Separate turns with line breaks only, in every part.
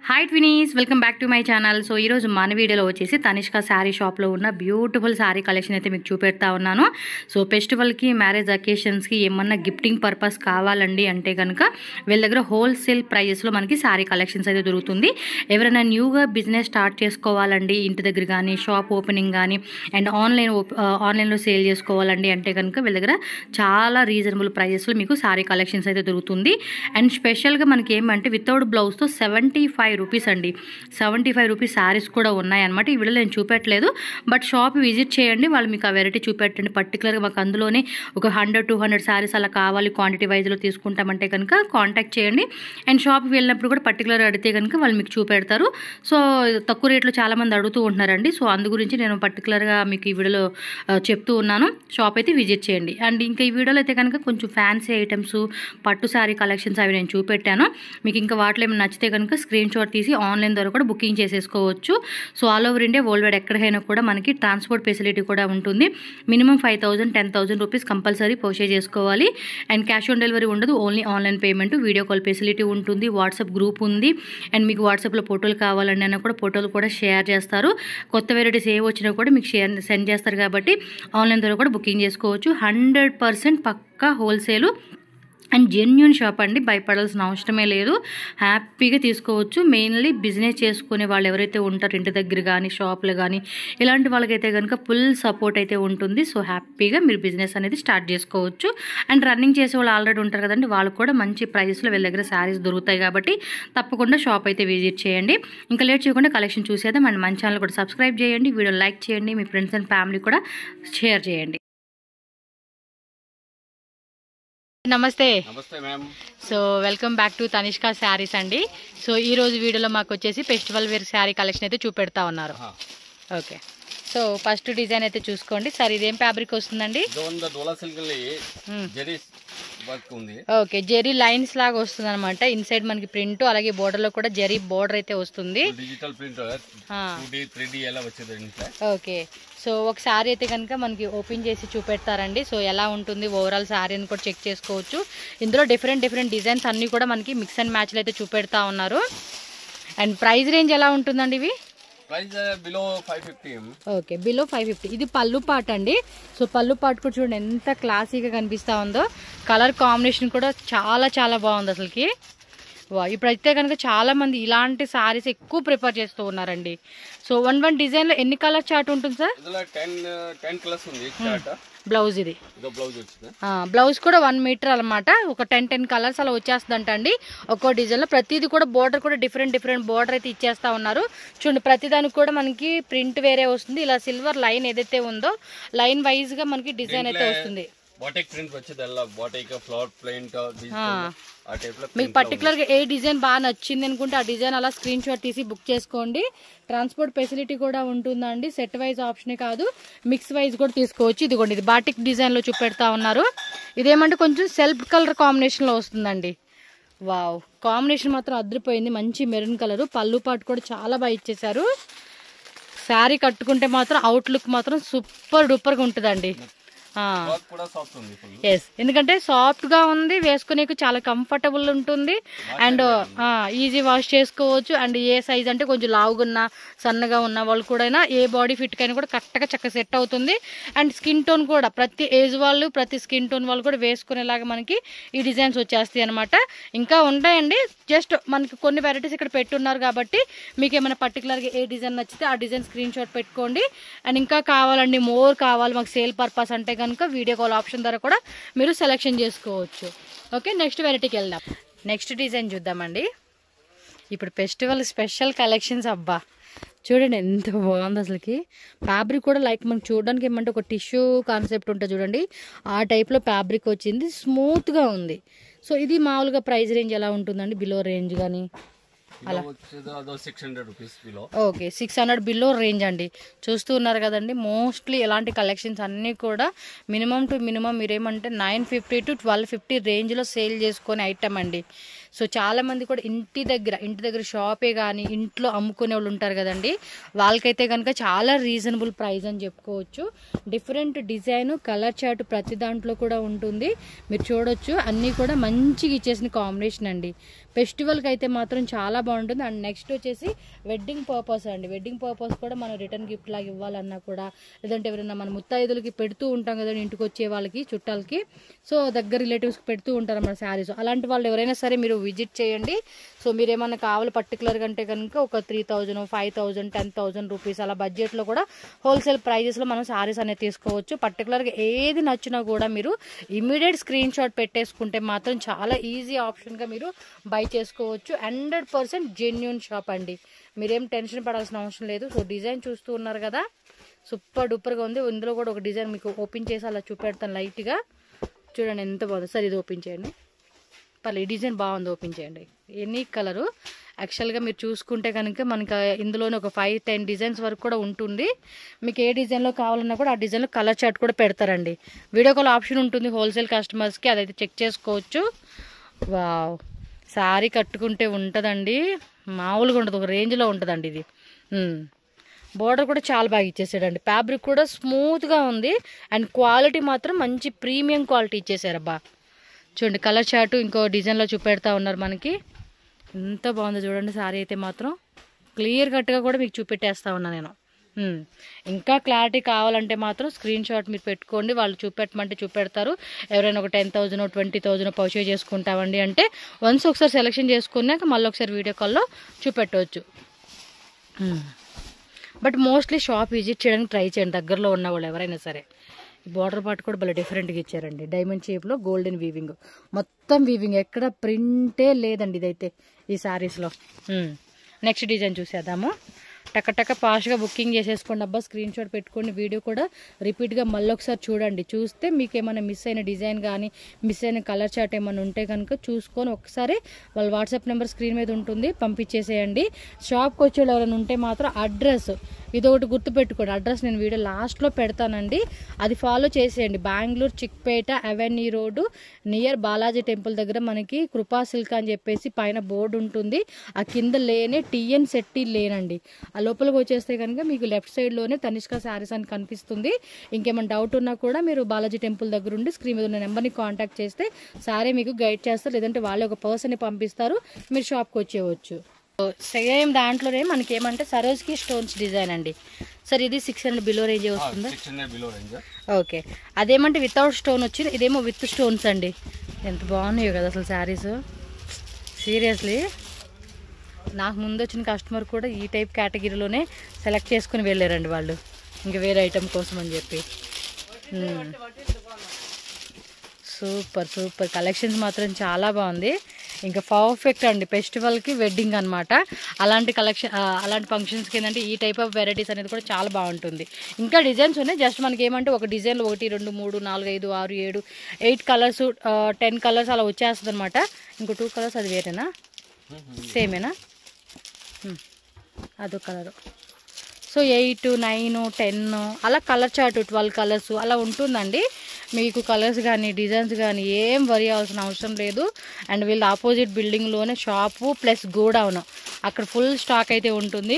Hi twinnies, welcome back to my channel. So ఈరోజు మన వీడియోలో వచ్చేసి తనిష్క శారీ షాప్లో ఉన్న బ్యూటిఫుల్ శారీ కలెక్షన్ అయితే మీకు చూపెడతా ఉన్నాను. సో ఫెస్టివల్కి, మ్యారేజ్ అకేషన్స్కి ఏమన్నా గిఫ్టింగ్ పర్పస్ కావాలండి అంటే కనుక వీళ్ళ దగ్గర హోల్సేల్ ప్రైజెస్లో మనకి శారీ కలెక్షన్స్ అయితే దొరుకుతుంది. ఎవరైనా న్యూగా బిజినెస్ స్టార్ట్ చేసుకోవాలండి, ఇంటి దగ్గర కానీ షాప్ ఓపెనింగ్ కానీ అండ్ ఆన్లైన్లో సేల్ చేసుకోవాలండి అంటే కనుక వీళ్ళ దగ్గర చాలా రీజనబుల్ ప్రైజెస్లో మీకు శారీ కలెక్షన్స్ అయితే దొరుకుతుంది. అండ్ స్పెషల్గా మనకి ఏమంటే వితౌట్ బ్లౌజ్తో 75 రూపీస్ అండి, 75 రూపీస్ శారీస్ కూడా ఉన్నాయన్నమాట. ఈ వీడియోలో నేను చూపెట్టలేదు, బట్ షాప్ విజిట్ చేయండి, వాళ్ళు మీకు ఆ వెరైటీ చూపెట్టండి. పర్టికులర్గా మాకు అందులోనే ఒక 100-200 శారీస్ అలా కావాలి, క్వాంటిటీ వైజ్లో తీసుకుంటామంటే కనుక కాంటాక్ట్ చేయండి. అండ్ షాప్కి వెళ్ళినప్పుడు కూడా పర్టికులర్ అడిగితే కనుక వాళ్ళు మీకు చూపెడతారు. సో తక్కువ రేట్లో చాలామంది అడుగుతూ ఉంటున్నారండి. సో అందు గురించి నేను పర్టికులర్గా మీకు ఈ వీడియోలో చెప్తూ ఉన్నాను. షాప్ అయితే విజిట్ చేయండి. అండ్ ఇంకా ఈ వీడియోలో అయితే కనుక కొంచెం ఫ్యాన్సీ ఐటమ్స్, పట్టు శారీ కలెక్షన్స్ అవి నేను చూపెట్టాను. మీకు ఇంకా వాటిలో ఏమైనా నచ్చితే కనుక స్క్రీన్ షాట్ తీసి ఆన్లైన్ ద్వారా కూడా బుకింగ్ చేసేసుకోవచ్చు. So all over India, world wide ఎక్కడికైనా కూడా మనకి ట్రాన్స్పోర్ట్ ఫెసిలిటీ కూడా ఉంటుంది. మినిమం 5,000-10,000 రూపీస్ కంపల్సరీ పర్చేజ్ చేసుకోవాలి. అండ్ క్యాష్ ఆన్ డెలివరీ ఉండదు, only online payment. Video call facility ఉంటుంది, వాట్సాప్ గ్రూప్ ఉంది. అండ్ మీకు వాట్సాప్లో ఫోటోలు కావాలండి అన్న కూడా ఫోటోలు కూడా షేర్ చేస్తారు. కొత్త వెరైటీస్ ఏ వచ్చినా కూడా మీకు సెండ్ చేస్తారు కాబట్టి ఆన్లైన్ ద్వారా కూడా బుకింగ్ చేసుకోవచ్చు. 100% పక్కా హోల్సేలు అండ్ జెన్యూన్ షాప్ అండి, భయపడాల్సిన అవసరమే లేదు, హ్యాపీగా తీసుకోవచ్చు. మెయిన్లీ బిజినెస్ చేసుకునే వాళ్ళు ఎవరైతే ఉంటారో ఇంటి దగ్గర కానీ షాప్లో కానీ ఇలాంటి వాళ్ళకైతే కనుక ఫుల్ సపోర్ట్ అయితే ఉంటుంది. సో హ్యాపీగా మీరు బిజినెస్ అనేది స్టార్ట్ చేసుకోవచ్చు. అండ్ రన్నింగ్ చేసే వాళ్ళు ఆల్రెడీ ఉంటారు కదండి, వాళ్ళకు కూడా మంచి ప్రైస్లో వీళ్ళ దగ్గర శారీస్ దొరుకుతాయి కాబట్టి తప్పకుండా షాప్ అయితే విజిట్ చేయండి. ఇంకా లేట్ చేయకుండా కలెక్షన్ చూసేద్దాం. అండ్ మన ఛానల్ కూడా సబ్స్క్రైబ్ చేయండి, వీడియో లైక్ చేయండి, మీ ఫ్రెండ్స్ అండ్ ఫ్యామిలీ కూడా షేర్ చేయండి. నమస్తే.
నమస్తే ma'am.
So welcome back to Tanishq saris అండి. సో ఈ రోజు వీడియోలో మాకు వచ్చేసి ఫెస్టివల్ వేర్ శారీ కలెక్షన్ అయితే చూపెడతా ఉన్నారు. ఓకే, సో ఫస్ట్ డిజైన్ అయితే చూసుకోండి సార్. ఇదేం ఫ్యాబ్రిక్ వస్తుందండి? ఓకే, జెరీ లైన్స్ లాగా వస్తుంది అనమాట. ఇన్సైడ్ మనకి ప్రింట్, అలాగే బోర్డర్ లో కూడా జెరీ బోర్డర్ అయితే వస్తుంది.
డిజిటల్ ప్రింట్, 2D 3D ఎలా వచ్చేది.
ఓకే, సో ఒక శారీ అయితే కనుక మనకి ఓపెన్ చేసి చూపెడతారండి. సో ఎలా ఉంటుంది ఓవరాల్ శారీ అని కూడా చెక్ చేసుకోవచ్చు. ఇందులో డిఫరెంట్ డిజైన్స్ అన్నీ కూడా మనకి మిక్స్ అండ్ మ్యాచ్లు అయితే చూపెడతా ఉన్నారు. అండ్ ప్రైస్ రేంజ్ ఎలా ఉంటుందండి ఇవి?
Price below 550.
Okay, below 550. ఇది పళ్ళు పాట్ అండి. సో పళ్ళు పాట్ కూడా చూడండి ఎంత క్లాసీగా కనిపిస్తా ఉందో. కలర్ కాంబినేషన్ కూడా చాలా బాగుంది అసలుకి. ఇప్పుడైతే కనుక చాలా మంది ఇలాంటి సారీస్ ఎక్కువ ప్రిఫర్ చేస్తూ ఉన్నారండి. సో వన్ డిజైన్ లో ఎన్ని కలర్ చార్ట్ ఉంటుంది సార్?
10 కలర్స్ ఉంది చార్ట్.
బ్లౌజ్ ఇది బ్లౌజ్ కూడా 1 మీటర్ అనమాట. ఒక 10 కలర్స్ అలా వచ్చేస్తుందంట అండి ఒక్కో డిజైన్ లో. ప్రతిది కూడా బోర్డర్ కూడా డిఫరెంట్ బోర్డర్ అయితే ఇచ్చేస్తా ఉన్నారు. చూడండి, ప్రతిదానికి కూడా మనకి ప్రింట్ వేరే వస్తుంది. ఇలా సిల్వర్ లైన్ ఏదైతే ఉందో లైన్ వైజ్ గా మనకి డిజైన్ అయితే వస్తుంది.
బాటిక్ ప్రింట్ వచ్చేది, అలా బాటిక్ ఫ్లవర్ ప్రింట్ ఆ టైప్ లో.
మీకు పర్టికులర్ గా ఏ డిజైన్ బాగా నచ్చింది అనుకుంటే ఆ డిజైన్ అలా స్క్రీన్ షాట్ తీసి బుక్ చేసుకోండి. ట్రాన్స్పోర్ట్ ఫెసిలిటీ కూడా ఉంటుందండి. సెట్ వైజ్ ఆప్షనే కాదు, మిక్స్ వైజ్ కూడా తీసుకోవచ్చు. ఇదిగోండి, ఇది బాటిక్ డిజైన్ లో చూపెడతా ఉన్నారు. ఇదేమంటే కొంచెం సెల్ఫ్ కలర్ కాంబినేషన్ లో వస్తుందండి. వావ్, కాంబినేషన్ మాత్రం అదిరిపోయింది. మంచి మెరూన్ కలర్. పళ్ళు పాటు కూడా చాలా బాగా ఇచ్చేసారు. శారీ కట్టుకుంటే మాత్రం అవుట్ లుక్ మాత్రం సూపర్ డూపర్ గా ఉంటుందండి. ఎస్, ఎందుకంటే సాఫ్ట్ గా ఉంది, వేసుకునేకి చాలా కంఫర్టబుల్ ఉంటుంది. అండ్ ఈజీ వాష్ చేసుకోవచ్చు. అండ్ ఏ సైజ్ అంటే కొంచెం లావుగా ఉన్న, సన్నగా ఉన్న వాళ్ళు కూడా ఏ బాడీ ఫిట్ కైనా కూడా కరెక్ట్గా చక్కగా సెట్ అవుతుంది. అండ్ స్కిన్ టోన్ కూడా ప్రతి ఏజ్ వాళ్ళు, ప్రతి స్కిన్ టోన్ వాళ్ళు కూడా వేసుకునేలాగా మనకి ఈ డిజైన్స్ వచ్చేస్తాయి అనమాట. ఇంకా ఉంటాయండి, జస్ట్ మనకి కొన్ని వెరైటీస్ ఇక్కడ పెట్టున్నారు కాబట్టి మీకు ఏమైనా పర్టికులర్గా ఏ డిజైన్ నచ్చితే ఆ డిజైన్ స్క్రీన్ షాట్ పెట్టుకోండి. అండ్ ఇంకా కావాలండి, మోర్ కావాలి మాకు సేల్ పర్పస్ అంటే కనుక వీడియో కాల్ ఆప్షన్ ద్వారా కూడా మీరు సెలెక్షన్ చేసుకోవచ్చు. ఓకే, నెక్స్ట్ వెరైటీకి వెళ్దాం. నెక్స్ట్ డిజైన్ చూద్దామండి. ఇప్పుడు ఫెస్టివల్ స్పెషల్ కలెక్షన్స్. అబ్బా చూడండి ఎంత బాగుంది అసలుకి. ఫ్యాబ్రిక్ కూడా లైక్ మనకి చూడడానికి ఏమంటే ఒక టిష్యూ కాన్సెప్ట్ ఉంటుంది చూడండి, ఆ టైప్లో ఫ్యాబ్రిక్ వచ్చింది. స్మూత్గా ఉంది. సో ఇది మామూలుగా ప్రైస్ రేంజ్ ఎలా ఉంటుందండి? బిలో రేంజ్ కానీ అలా?
600 rupees below.
Okay, 600 below range అండి. చూస్తూ ఉన్నారు కదండి, మోస్ట్లీ ఇలాంటి కలెక్షన్స్ అన్నీ కూడా మినిమం టు మినిమం మీరేమంటే 950 to 1250 రేంజ్లో సేల్ చేసుకునే ఐటమ్ అండి. సో చాలామంది కూడా ఇంటి దగ్గర షాపే కానీ ఇంట్లో అమ్ముకునే వాళ్ళు ఉంటారు కదండి, వాళ్ళకైతే కనుక చాలా రీజనబుల్ ప్రైస్ అని చెప్పుకోవచ్చు. డిఫరెంట్ డిజైన్ కలర్ చార్ట్ ప్రతి దాంట్లో కూడా ఉంటుంది, మీరు చూడొచ్చు. అన్నీ కూడా మంచిగా ఇచ్చేసిన కాంబినేషన్ అండి. ఫెస్టివల్కి అయితే మాత్రం చాలా బాగుంటుంది. అండ్ నెక్స్ట్ వచ్చేసి వెడ్డింగ్ పర్పస్ అండి. వెడ్డింగ్ పర్పస్ కూడా మనం రిటర్న్ గిఫ్ట్ లాగా ఇవ్వాలన్నా కూడా, లేదంటే ఎవరైనా మన ముత్తైదులకి పెడుతూ ఉంటాం కదండి, ఇంటికి వచ్చే వాళ్ళకి చుట్టాలకి, సో దగ్గర రిలేటివ్స్కి పెడుతూ ఉంటారు అన్నమాట శారీస్. అలాంటి వాళ్ళు ఎవరైనా సరే మీరు విజిట్ చేయండి. సో మీరు ఏమన్నా కావాలి పర్టికులర్గా అంటే కనుక ఒక 3000, 5000, 10,000 రూపీస్ అలా బడ్జెట్లో కూడా హోల్సేల్ ప్రైజెస్లో మనం శారీస్ అనేది తీసుకోవచ్చు. పర్టికులర్గా ఏది నచ్చినా కూడా మీరు ఇమీడియట్ స్క్రీన్ షాట్ పెట్టేసుకుంటే మాత్రం చాలా ఈజీ ఆప్షన్గా మీరు బై చేసుకోవచ్చు. 100% జెన్యూన్ షాప్ అండి, మీరేం టెన్షన్ పడాల్సిన అవసరం లేదు. సో డిజైన్ చూస్తూ ఉన్నారు కదా, సూపర్ డూపర్గా ఉంది. ఇందులో కూడా ఒక డిజైన్ మీకు ఓపెన్ చేసి అలా చూపెడతాను లైట్గా, చూడండి ఎంత బాగుంది. సార్ ఇది ఓపెన్ చేయండి, పర్లేదు. ఈ డిజైన్ బాగుంది, ఓపెన్ చేయండి. ఎనీ కలరు యాక్చువల్గా మీరు చూసుకుంటే కనుక మనకి ఇందులోనే ఒక 5-10 డిజైన్స్ వరకు కూడా ఉంటుంది. మీకు ఏ డిజైన్లో కావాలన్నా కూడా ఆ డిజైన్లో కలర్ చార్ట్ కూడా పెడతారండి. వీడియో కాల్ ఆప్షన్ ఉంటుంది హోల్సేల్ కస్టమర్స్కి, అదైతే చెక్ చేసుకోవచ్చు. వావ్, శారీ కట్టుకుంటే ఉంటుందండి, మామూలుగా ఉంటుంది, ఒక రేంజ్లో ఉంటుందండి ఇది. బోర్డర్ కూడా చాలా బాగా ఇచ్చేసాడండి, ఫ్యాబ్రిక్ కూడా స్మూత్గా ఉంది, అండ్ క్వాలిటీ మాత్రం మంచి ప్రీమియం క్వాలిటీ ఇచ్చేసారబ్బా. చూడండి కలర్ చార్ట్ ఇంకో డిజైన్లో చూపెడతా ఉన్నారు మనకి, ఎంత బాగుందో చూడండి. శారీ అయితే మాత్రం క్లియర్ కట్గా కూడా మీకు చూపెట్టేస్తా ఉన్నా నేను. ఇంకా క్లారిటీ కావాలంటే మాత్రం స్క్రీన్ షాట్ మీరు పెట్టుకోండి, వాళ్ళు చూపెట్టమంటే చూపెడతారు. ఎవరైనా ఒక 10,000, 20,000 పర్చేజ్ చేసుకుంటామండి అంటే వన్స్ ఒకసారి సెలెక్షన్ చేసుకున్నాక మళ్ళీ ఒకసారి వీడియో కాల్లో చూపెట్టవచ్చు. బట్ మోస్ట్లీ షాప్ విజిట్ చేయడానికి ట్రై చేయండి దగ్గరలో ఉన్న వాళ్ళు ఎవరైనా సరే. ఈ బార్డర్ పార్ట్ కూడా భలే డిఫరెంట్గా ఇచ్చారండి, డైమండ్ షేప్లో గోల్డెన్ వీవింగ్, మొత్తం వీవింగ్, ఎక్కడ ప్రింటే లేదండి ఇదైతే ఈ శారీస్లో. నెక్స్ట్ డిజైన్ చూసేద్దాము. టక ఫాస్ట్గా బుకింగ్ చేసేసుకోండి అబ్బా, స్క్రీన్ షాట్ పెట్టుకోండి. వీడియో కూడా రిపీట్గా మళ్ళీ ఒకసారి చూడండి, చూస్తే మీకు ఏమైనా మిస్ అయిన డిజైన్ కానీ మిస్ అయిన కలర్ చార్ట్ ఏమైనా ఉంటే కనుక చూసుకొని ఒకసారి వాళ్ళ వాట్సాప్ నెంబర్ స్క్రీన్ మీద ఉంటుంది, పంపించేసేయండి. షాప్కి వచ్చేవాళ్ళు ఎవరైనా ఉంటే మాత్రం అడ్రస్ ఇదొకటి గుర్తుపెట్టుకోండి, అడ్రస్ నేను వీడియో లాస్ట్లో పెడతానండి, అది ఫాలో చేసేయండి. Bengaluru Chickpet avenue road near Balaji temple దగ్గర మనకి కృపా సిల్క్ అని చెప్పేసి పైన బోర్డు ఉంటుంది, ఆ కింద లేనే టీఎన్ శెట్టి లేనండి. ఆ లోపలికి వచ్చేస్తే కనుక మీకు లెఫ్ట్ సైడ్లోనే తనిష్క శారీస్ అని కనిపిస్తుంది. ఇంకేమైనా డౌట్ ఉన్నా కూడా మీరు బాలాజీ టెంపుల్ దగ్గర ఉండి స్క్రీన్ మీద ఉన్న నెంబర్ని కాంటాక్ట్ చేస్తే సారీ మీకు గైడ్ చేస్తారు, లేదంటే వాళ్ళే ఒక పర్సన్ని పంపిస్తారు, మీరు షాప్కి వచ్చేయవచ్చు. సేమ్ దాంట్లోనే మనకి ఏమంటే సరోజ్కి స్టోన్స్ డిజైన్ అండి. సార్ ఇది 600 బిలో రేంజ్ వస్తుందా? ఓకే, అదేమంటే వితౌట్ స్టోన్ వచ్చింది, ఇదేమో విత్ స్టోన్స్ అండి. ఎంత బాగున్నాయో కదా అసలు శారీస్, సీరియస్లీ. నాకు ముందు వచ్చిన కస్టమర్ కూడా ఈ టైప్ కేటగిరీలోనే సెలెక్ట్ చేసుకుని వెళ్ళారండి వాళ్ళు, ఇంకా వేరే ఐటమ్ కోసం అని చెప్పి. సూపర్ కలెక్షన్స్ మాత్రం చాలా బాగుంది. ఇంకా పర్ఫెక్ట్ అండి ఫెస్టివల్కి, వెడ్డింగ్ అనమాట. అలాంటి ఫంక్షన్స్కి ఏంటంటే ఈ టైప్ ఆఫ్ వెరైటీస్ అనేది కూడా చాలా బాగుంటుంది. ఇంకా డిజైన్స్ ఉన్నాయి, జస్ట్ మనకి ఏమంటే ఒక డిజైన్లో 1, 2, 3, 4, 5, 6, 7, 8 కలర్స్ 10 కలర్స్ అలా వచ్చేస్తుంది అనమాట. ఇంకో 2 కలర్స్ అది వేరేనా, సేమేనా? అదో కలరు. సో 8, 9, 10 అలా కలర్ చార్ట్ 12 కలర్స్ అలా ఉంటుందండి. మీకు కలర్స్ కానీ డిజైన్స్ కానీ ఏం వరి అవ్వాల్సిన అవసరం లేదు. అండ్ వీళ్ళ ఆపోజిట్ బిల్డింగ్లోనే షాపు ప్లస్ గోడౌన్, అక్కడ ఫుల్ స్టాక్ అయితే ఉంటుంది,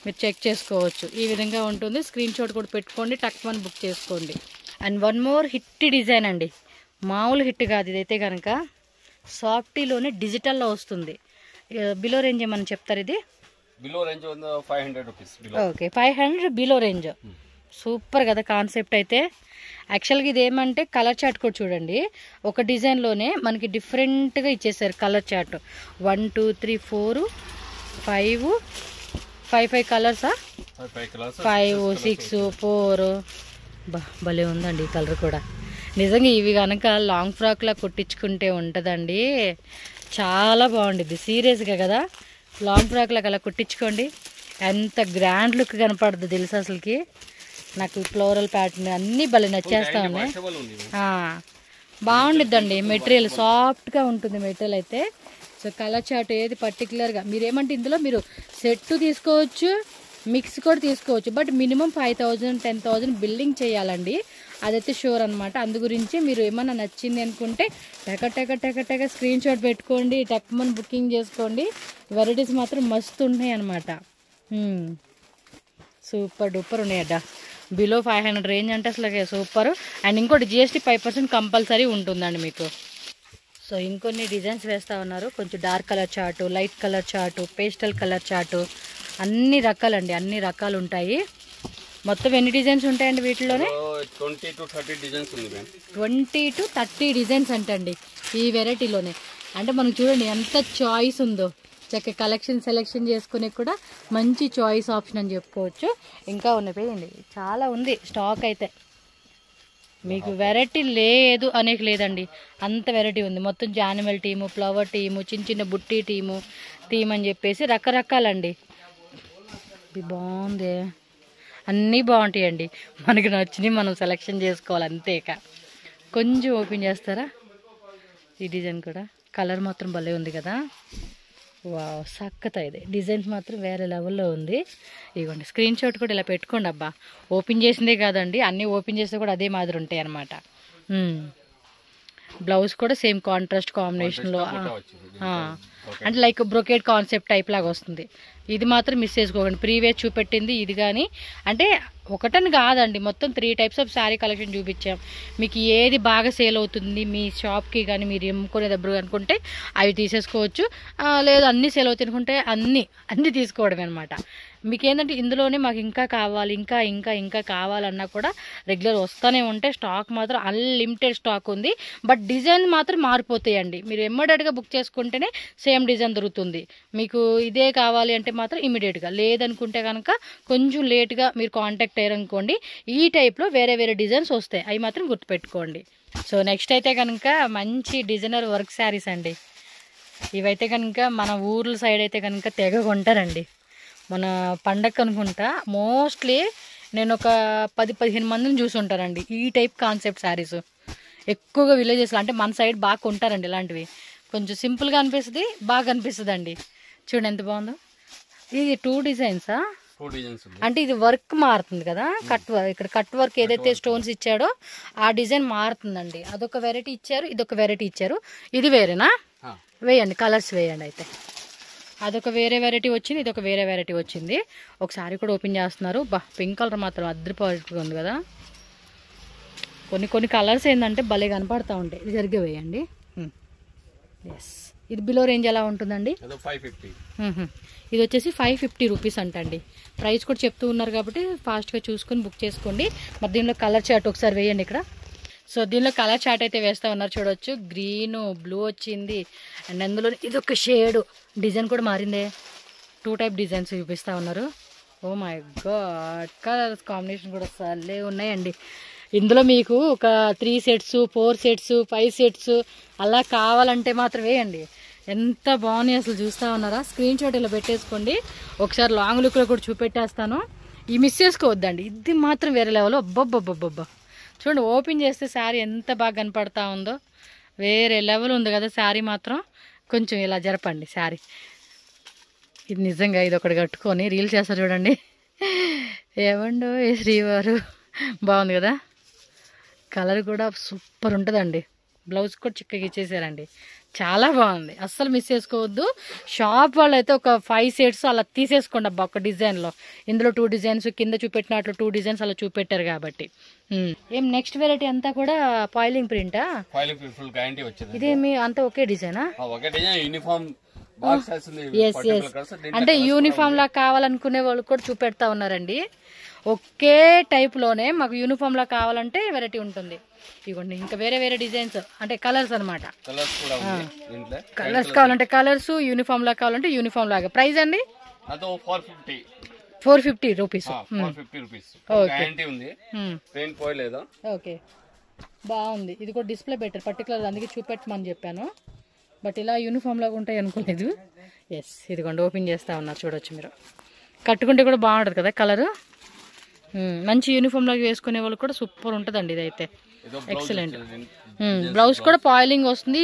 మీరు చెక్ చేసుకోవచ్చు. ఈ విధంగా ఉంటుంది, స్క్రీన్ షాట్ కూడా పెట్టుకోండి, టక్మని బుక్ చేసుకోండి. And one more hit design అండి, మామూలు హిట్ కాదు ఇదైతే కనుక. సాఫ్టీలోనే డిజిటల్లో వస్తుంది. బిలో రేంజ్ ఏమని చెప్తారు? ఇది
below range 500 rupees.
Okay, 500 below range. Super కదా కాన్సెప్ట్ అయితే. యాక్చువల్గా ఇది ఏమంటే కలర్ చార్ట్ కూడా చూడండి, ఒక డిజైన్లోనే మనకి డిఫరెంట్గా ఇచ్చేసారు కలర్ చార్ట్. 1, 2, 3, 4, 5 కలర్సా? 5, 6, 4. భలే ఉందండి ఈ కలర్ కూడా. నిజంగా ఇవి కనుక లాంగ్ ఫ్రాక్లా కుట్టించుకుంటే ఉంటుందండి, చాలా బాగుంటుంది సీరియస్గా కదా. లాంగ్ ఫ్రాక్లకు అలా కుట్టించుకోండి, ఎంత గ్రాండ్ లుక్ కనపడుతుంది తెలుసు అసలుకి. నాకు ఫ్లోరల్ ప్యాటర్న్ అన్నీ భలే నచ్చేస్తా ఉన్నాయి. బాగుండిద్దండి, మెటీరియల్ సాఫ్ట్గా ఉంటుంది మెటీరియల్ అయితే. సో కలర్ చార్ట్ ఏది పర్టికులర్గా మీరేమంటే ఇందులో మీరు సెట్ తీసుకోవచ్చు, మిక్స్ కూడా తీసుకోవచ్చు, బట్ మినిమం 5,000, 10,000 బిల్లింగ్ చేయాలండి. అదైతే షూర్ అనమాట. అందు గురించి మీరు ఏమన్నా నచ్చింది అనుకుంటే టక స్క్రీన్ షాట్ పెట్టుకోండి, టక్మని బుకింగ్ చేసుకోండి. వెరైటీస్ మాత్రం మస్తు ఉన్నాయి అనమాట. సూపర్ డూపర్ ఉన్నాయడ్డ. బిలో 500 రేంజ్ అంటే అసలు సూపర్. అండ్ ఇంకోటి GST 5% కంపల్సరీ ఉంటుందండి మీకు. సో ఇంకొన్ని డిజైన్స్ వేస్తూ ఉన్నారు. కొంచెం dark colour chart, light colour chart, pastel colour chart, అన్ని రకాలండి, అన్ని రకాలు ఉంటాయి. మొత్తం ఎన్ని డిజైన్స్ ఉంటాయండి వీటిలోనే?
20 to 30 డిజైన్స్ ఉంది మ్యామ్.
20 to 30 డిజైన్స్ అంటండి ఈ వెరైటీలోనే. అంటే మనం చూడండి ఎంత చాయిస్ ఉందో. చక్కగా కలెక్షన్ సెలెక్షన్ చేసుకునే కూడా మంచి చాయిస్ ఆప్షన్ అని చెప్పుకోవచ్చు. ఇంకా ఉన్నాయి, చాలా ఉంది స్టాక్ అయితే. మీకు వెరైటీ లేదు అనేక లేదండి, అంత వెరైటీ ఉంది. మొత్తం జానిమల్ టీము, ఫ్లవర్ టీము, చిన్న బుట్టి థీమ్ అని చెప్పేసి రకరకాలండి. ఇది బాగుంది, అన్నీ బాగుంటాయండి. మనకి నచ్చినవి మనం సెలెక్షన్ చేసుకోవాలి అంతేక. కొంచెం ఓపెన్ చేస్తారా? ఈ డిజైన్ కూడా కలర్ మాత్రం భలే ఉంది కదా. వావ్, సక్కత ఇది డిజైన్స్ మాత్రం వేరే లెవెల్లో ఉంది. ఇవ్వండి స్క్రీన్ షాట్ కూడా ఇలా పెట్టుకోండి. అబ్బా, ఓపెన్ చేసిందే కాదండి, అన్నీ ఓపెన్ చేస్తే కూడా అదే మాదిరి ఉంటాయి అన్నమాట. బ్లౌజ్ కూడా సేమ్ కాంట్రాస్ట్ కాంబినేషన్లో, అంటే లైక్ బ్రొకేట్ కాన్సెప్ట్ టైప్ లాగా వస్తుంది. ఇది మాత్రం మిస్ చేసుకోకండి. ప్రీవియస్ చూపెట్టింది ఇది కానీ, అంటే ఒకటని కాదండి, మొత్తం 3 టైప్స్ ఆఫ్ శారీ కలెక్షన్ చూపించాం. మీకు ఏది బాగా సేల్ అవుతుంది మీ షాప్కి కానీ మీరు ఎమ్ముకునే దగ్గర అనుకుంటే అవి తీసేసుకోవచ్చు. లేదు అన్నీ సేల్ అవుతాయి అనుకుంటే అన్నీ తీసుకోవడమే అనమాట. మీకు ఏంటంటే ఇందులోనే మాకు ఇంకా కావాలి, ఇంకా ఇంకా ఇంకా కావాలన్నా కూడా రెగ్యులర్ వస్తూనే ఉంటే స్టాక్ మాత్రం అన్లిమిటెడ్ స్టాక్ ఉంది. బట్ డిజైన్ మాత్రం మారిపోతాయండి. మీరు ఇమ్మీడియట్గా బుక్ చేసుకుంటేనే సేమ్ డిజైన్ దొరుకుతుంది. మీకు ఇదే కావాలి అంటే మాత్రం ఇమీడియట్గా, లేదనుకుంటే కనుక కొంచెం లేట్గా మీరు కాంటాక్ట్ అయ్యారనుకోండి ఈ టైప్లో వేరే వేరే డిజైన్స్ వస్తాయి. అవి మాత్రం గుర్తుపెట్టుకోండి. సో నెక్స్ట్ అయితే కనుక మంచి డిజైనర్ వర్క్ శారీస్ అండి. ఇవైతే కనుక మన ఊర్ల సైడ్ అయితే కనుక తెగ కొంటారండి. మన పండగ అనుకుంటా మోస్ట్లీ నేను ఒక 10-15 మందిని చూసి ఉంటారండి ఈ టైప్ కాన్సెప్ట్ శారీస్. ఎక్కువగా విలేజెస్లో, అంటే మన సైడ్ బాగా కొంటారండి ఇలాంటివి. కొంచెం సింపుల్గా అనిపిస్తుంది, బాగా అనిపిస్తుంది అండి. చూడండి ఎంత బాగుందో. ఇది 2 డిజైన్సా?
2 డిజైన్స్.
అంటే ఇది వర్క్ మారుతుంది కదా, కట్ వర్క్. ఇక్కడ కట్ వర్క్ ఏదైతే స్టోన్స్ ఇచ్చాడో ఆ డిజైన్ మారుతుందండి. అదొక వెరైటీ ఇచ్చారు, ఇదొక వెరైటీ ఇచ్చారు. ఇది వేరేనా? వేయండి, కలర్స్ వేయండి. అయితే అదొక వేరే వెరైటీ వచ్చింది, ఇదొక వేరే వెరైటీ వచ్చింది. ఒకసారి కూడా ఓపెన్ చేస్తున్నారు. పింక్ కలర్ మాత్రం అద్రిపోయి ఉంది కదా. కొన్ని కలర్స్ ఏంటంటే భలే కనపడతా ఉంటాయి. ఇది జరిగే వేయండి. ఎస్, ఇది బిలో రేంజ్ ఎలా ఉంటుందండి?
550.
ఇది వచ్చేసి 550 రూపీస్ అంటండి. ప్రైస్ కూడా చెప్తూ ఉన్నారు కాబట్టి ఫాస్ట్గా చూసుకొని బుక్ చేసుకోండి. మరి దీనిలో కలర్ చార్ట్ ఒకసారి వేయండి ఇక్కడ. సో దీనిలో కలర్ చార్ట్ అయితే వేస్తూ ఉన్నారు, చూడవచ్చు. గ్రీను, బ్లూ వచ్చింది. అండ్ అందులో ఇదొక షేడు డిజైన్ కూడా మారిందే. 2 టైప్ డిజైన్స్ చూపిస్తూ ఉన్నారు. Oh my God, colours combination కూడా సల్లే ఉన్నాయండి. ఇందులో మీకు ఒక 3 సెట్స్, 4 సెట్స్, 5 సెట్స్ అలా కావాలంటే మాత్రం వేయండి. ఎంత బాగున్నాయి అసలు, చూస్తూ ఉన్నారా? స్క్రీన్ షాట్ ఇలా పెట్టేసుకోండి. ఒకసారి లాంగ్ లుక్లో కూడా చూపెట్టేస్తాను. ఈ మిస్ చేసుకోవద్దండి, ఇది మాత్రం వేరే లెవెల్. అబ్బబ్బబ్బబ్బబ్బా, చూడండి ఓపెన్ చేస్తే శారీ ఎంత బాగా కనపడతా ఉందో. వేరే లెవెల్ ఉంది కదా శారీ మాత్రం. కొంచెం ఇలా జరపండి శారీ. ఇది నిజంగా ఇది ఒకటి కట్టుకొని రీల్ చేస్తారు చూడండి. ఏమండో ఏ శ్రీవారు, బాగుంది కదా. కలర్ కూడా సూపర్ ఉంటుందండి. బ్లౌజ్ కూడా చిక్కగా ఇచ్చేసారండి, చాలా బాగుంది. అస్సలు మిస్ చేసుకోవద్దు. షాప్ వాళ్ళు అయితే ఒక 5 సెట్స్ అలా తీసేసుకోండి అబ్బా ఒక డిజైన్లో. ఇందులో 2 డిజైన్స్, కింద చూపెట్టినట్లు 2 డిజైన్స్ అలా చూపెట్టారు కాబట్టి. ఏం నెక్స్ట్ వెరైటీ అంతా కూడా పాయిలింగ్ ప్రింటా?
పాయిలింగ్ ప్రింట్ ఫుల్ గ్యారంటీ వచ్చేది.
ఇదేమి అంతా ఒకే డిజైనా?
ఒకే డిజైన్, యూనిఫామ్.
అంటే యూనిఫామ్ లా కావాలనుకునే వాళ్ళు కూడా చూపెడతా ఉన్నారండి. ఒకే టైప్లోనే మాకు యూనిఫామ్ లా కావాలంటే వెరైటీ ఉంటుంది. ఇవ్వండి ఇంకా వేరే వేరే డిజైన్స్, అంటే కలర్స్ అనమాట. కలర్స్ కావాలంటే కలర్స్, యూనిఫామ్ లా కావాలంటే యూనిఫామ్ లాగా. ప్రైస్ అండి 450 రూపీస్. ఓకే, బాగుంది. ఇది కూడా డిస్ప్లే బెటర్ పర్టికులర్, అందుకే చూపెట్టమని చెప్పాను. బట్ ఇలా యూనిఫామ్ లాగా ఉంటాయి అనుకోలేదు. ఎస్, ఇదిగోండి ఓపెన్ చేస్తా ఉన్నారు, చూడొచ్చు మీరు. కట్టుకుంటే కూడా బాగుంటుంది కదా కలరు. మంచి యూనిఫామ్ లాగా వేసుకునే వాళ్ళు కూడా సూపర్ ఉంటుందండి ఇదైతే. ఎక్సలెంట్. బ్లౌజ్ కూడా పాయిలింగ్ వస్తుంది,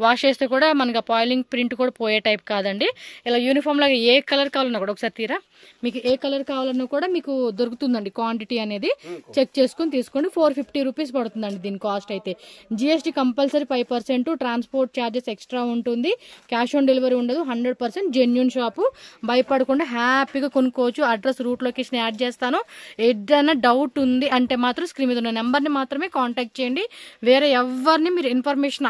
వాష్ చేస్తే కూడా మనకి ఆ పాయిలింగ్ ప్రింట్ కూడా పోయే టైప్ కాదండి. ఇలా యూనిఫామ్ లాగా ఏ కలర్ కావాలన్నా కూడా ఒకసారి తీరా, మీకు ఏ కలర్ కావాలన్నా కూడా మీకు దొరుకుతుందండి. క్వాంటిటీ అనేది చెక్ చేసుకుని తీసుకోండి. 450 రూపీస్ పడుతుందండి దీని కాస్ట్ అయితే. GST compulsory 5%, transport charges extra ఉంటుంది, క్యాష్ ఆన్ డెలివరీ ఉండదు. 100% జెన్యూన్ షాపు, భయపడకుండా హ్యాపీగా కొనుక్కోవచ్చు. అడ్రస్, రూట్, లొకేషన్ యాడ్ చేస్తాను. ఏదైనా డౌట్ ఉంది అంటే మాత్రం స్క్రీన్ మీద ఉన్న నెంబర్ని మాత్రమే కాంటాక్ట్ చేయండి. వేరే ఎవరిని మీరు ఇన్ఫర్మేషన్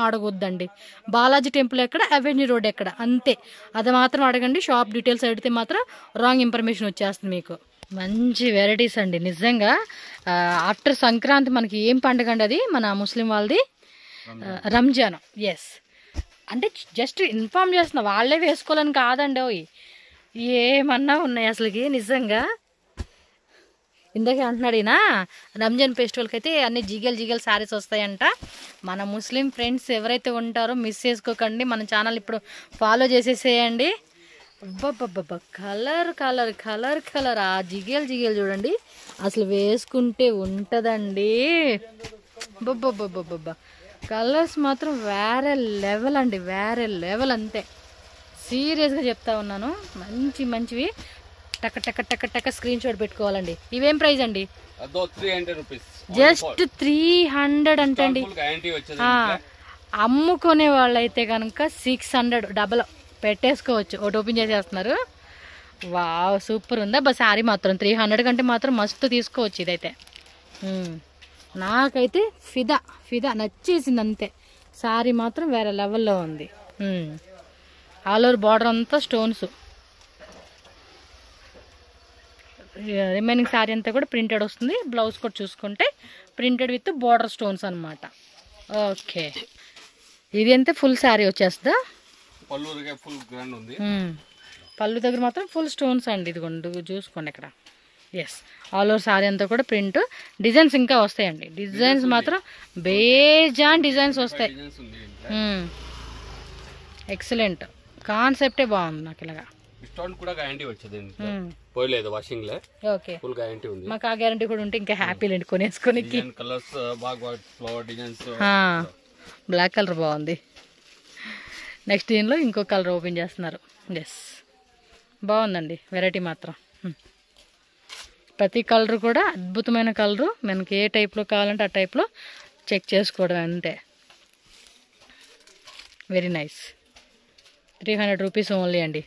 అడగొద్దండి. బాలాజీ టెంపుల్ ఎక్కడ, అవెన్యూ రోడ్ ఎక్కడ, అంతే. అది మాత్రం అడగండి. షాప్ డీటెయిల్స్ అడిగితే మాత్రం రాంగ్ ఇన్ఫర్మేషన్ వచ్చేస్తుంది మీకు. మంచి వెరైటీస్ అండి నిజంగా. ఆఫ్టర్ సంక్రాంతి మనకి ఏం పండుగ అండి అది, మన ముస్లిం వాళ్ళది రంజాన్. ఎస్, అంటే జస్ట్ ఇన్ఫార్మ్ చేస్తున్నా, వాళ్ళే వేసుకోవాలని కాదండి. అవి ఏమన్నా ఉన్నాయి అసలుకి నిజంగా. ఇందాకే అంటున్నాడు ఈయన, రంజాన్ ఫెస్టివల్కి అయితే అన్ని జిగేల్ శారీస్ వస్తాయంట. మన ముస్లిం ఫ్రెండ్స్ ఎవరైతే ఉంటారో మిస్ చేసుకోకండి, మన ఛానల్ ఇప్పుడు ఫాలో చేసేసేయండి. అబ్బబ్బబ్బబ్బా, కలర్ ఆ జిగేల్ చూడండి అసలు వేసుకుంటే ఉంటుందండి. బొబ్బబ్బబ్బబ్బా, కలర్స్ మాత్రం వేరే లెవెల్ అండి, వేరే లెవెల్ అంతే. సీరియస్గా చెప్తా ఉన్నాను. మంచివి టక స్క్రీన్ షాట్ పెట్టుకోవాలండి. ఇవేం ప్రైస్ అండి? జస్ట్ 300 అంటండి. అమ్ముకునే వాళ్ళైతే కనుక 600 డబల్ పెట్టేసుకోవచ్చు. ఒకటి ఓపెన్ చేసేస్తున్నారు. వావ్, సూపర్ ఉందా బస్. శారీ మాత్రం 300 కంటే మాత్రం మస్తు తీసుకోవచ్చు ఇదైతే. నాకైతే ఫిదా నచ్చేసింది అంతే. శారీ మాత్రం వేరే లెవెల్లో ఉంది. ఆల్ ఓవర్ బార్డర్ అంతా స్టోన్స్, రిమైనింగ్ శారీ అంతా కూడా ప్రింటెడ్ వస్తుంది. బ్లౌజ్ కూడా చూసుకుంటే ప్రింటెడ్ విత్ బార్డర్ స్టోన్స్ అనమాట. ఓకే, ఇది అంతే ఫుల్ శారీ వచ్చేస్తుందా? పళ్ళు దగ్గర మాత్రం ఫుల్ స్టోన్స్ అండి. ఇదిగోండి చూసుకోండి ఇక్కడ. ఎస్, ఆల్ ఓవర్ శారీ అంతా కూడా ప్రింట్. డిజైన్స్ ఇంకా వస్తాయండి. డిజైన్స్ మాత్రం బేజాన్ డిజైన్స్ వస్తాయి. ఎక్సలెంట్, కాన్సెప్టే బాగుంది నాకు. ఇలాగా
డిస్కౌంట్ కూడా గ్యారంటీ వచ్చేది, పోయలేదు వాషింగ్ లో.
ఓకే,
ఫుల్ గ్యారంటీ ఉంది.
మాకు ఆ గ్యారంటీ కూడా ఉంటే ఇంకా హ్యాపీ లేండి కొనేసుకొని.
కలర్స్ బాగా ఫ్లవర్ డిజైన్స్.
బ్లాక్ కలర్ బాగుంది. నెక్స్ట్ దీనిలో ఇంకో కలర్ ఓపెన్ చేస్తున్నారు. ఎస్, బాగుందండి వెరైటీ మాత్రం. ప్రతి కలర్ కూడా అద్భుతమైన కలరు. మనకి ఏ టైప్లో కావాలంటే ఆ టైప్లో చెక్ చేసుకోవడం అంతే. Very nice. 300 రూపీస్ ఓన్లీ అండి.